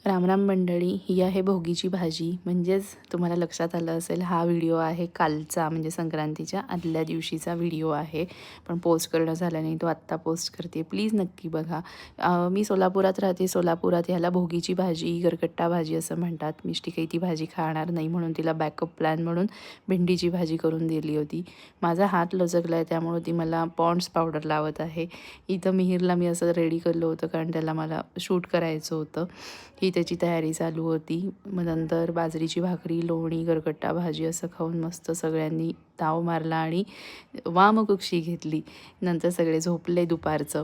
रामराम मंडळी, ही आहे भोगीची भाजी. म्हणजेच तुम्हाला लक्षात आलं असेल, हा व्हिडिओ आहे कालचा, म्हणजे संक्रांतीच्या आदल्या दिवशीचा व्हिडिओ आहे. पण पोस्ट करणं झालं नाही, तो आत्ता पोस्ट करते. प्लीज नक्की बघा. मी सोलापुरात राहते. सोलापुरात ह्याला भोगीची भाजी, गरगट्टा भाजी असं म्हणतात. मिष्टी काही ती भाजी खाणार नाही म्हणून तिला बॅकअप प्लॅन म्हणून भेंडीची भाजी करून दिली होती. माझा हात लचकला आहे, त्यामुळे ती मला पॉन्ड्स पावडर लावत आहे. इथं मिहिरला मी असं रेडी केलं होतं, कारण त्याला मला शूट करायचं होतं. ही त्याची तयारी चालू होती. मग नंतर बाजरीची भाकरी, लोणी, गरगट्टा भाजी असं खाऊन मस्त सगळ्यांनी ताव मारला आणि वामकुक्षी घेतली. नंतर सगळे झोपले दुपारचं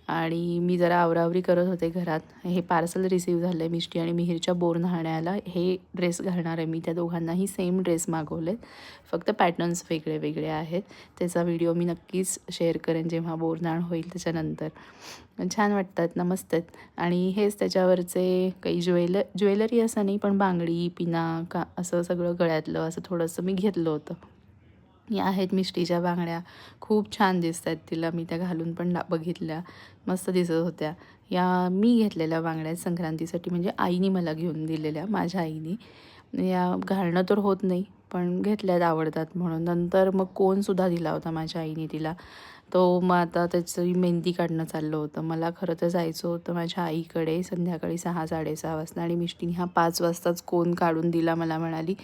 आणि मी जरा आवरावरी करत होते घरात. हे पार्सल रिसीव्ह झालं आहे मिष्टी आणि मिहिरच्या बोरन्हाण्याला. हे ड्रेस घालणार आहे मी. त्या दोघांनाही सेम ड्रेस मागवलेत, फक्त पॅटर्न्स वेगळे वेगळे आहेत. त्याचा व्हिडिओ मी नक्कीच शेअर करेन जेव्हा बोरन्हाण होईल त्याच्यानंतर. छान वाटतात ना, मस्त आहेत. आणि हेच त्याच्यावरचे काही ज्वेलरी असं नाही, पण बांगडी, पिना का असं सगळं गळ्यातलं असं थोडंसं मी घेतलं होतं. या आहेत मिष्टीच्या बांगड्या, खूप छान दिसत आहेत. तिला मी त्या घालून पण बघितल्या, मस्त दिसत होत्या. या मी घेतलेल्या बांगड्या संक्रांतीसाठी, म्हणजे आईने मला घेऊन दिलेल्या, माझ्या आईने. या घालणं तर होत नाही, पण घेतल्यात आवडतात म्हणून. नंतर मग कोनसुद्धा दिला होता माझ्या आईने तिला. तो मग आता त्याची मेहंदी काढणं चाललं होतं. मला खरं तर जायचं होतं माझ्या आईकडे संध्याकाळी 6-6:30 वाजता, आणि मिष्टीने हा 5 वाजताच कोन काढून दिला. मला म्हणाली,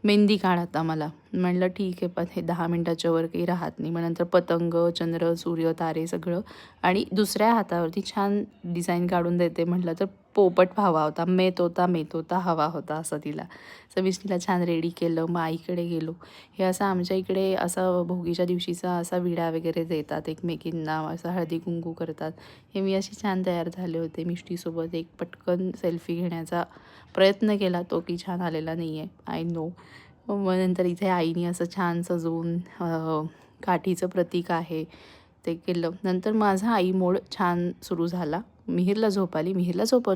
मेहंदी काढ आता मला. म्हणलं ठीक आहे, पण हे 10 मिनटाच्या वर काही राहत नाही. मग नंतर पतंग, चंद्र, सूर्य, तारे सगळं, आणि दुसऱ्या हातावरती छान डिझाईन काढून देते म्हटलं तर पोपट हवा होता, मे तोता हवा होता असं तिला. असं मिष्टीला छान रेडी केलं. मग आईकडे गेलो. हे असं आमच्या इकडे असं भोगीच्या दिवशीचा असा विडा वगैरे देतात एकमेकींना, असं हळदी कुंकू करतात. हे मी अशी छान तयार झाले होते मिष्टीसोबत. एक पटकन सेल्फी घेण्याचा प्रयत्न केला, तो की छान आलेला नाही आहे, आय नो. मग नंतर इथे आईने असं छान सजवून काठीचं प्रतीक आहे ते केलं. नंतर माझा आई मोड छान सुरू झाला. मिहिरला झोप आली. मिहिरला झोपवलं.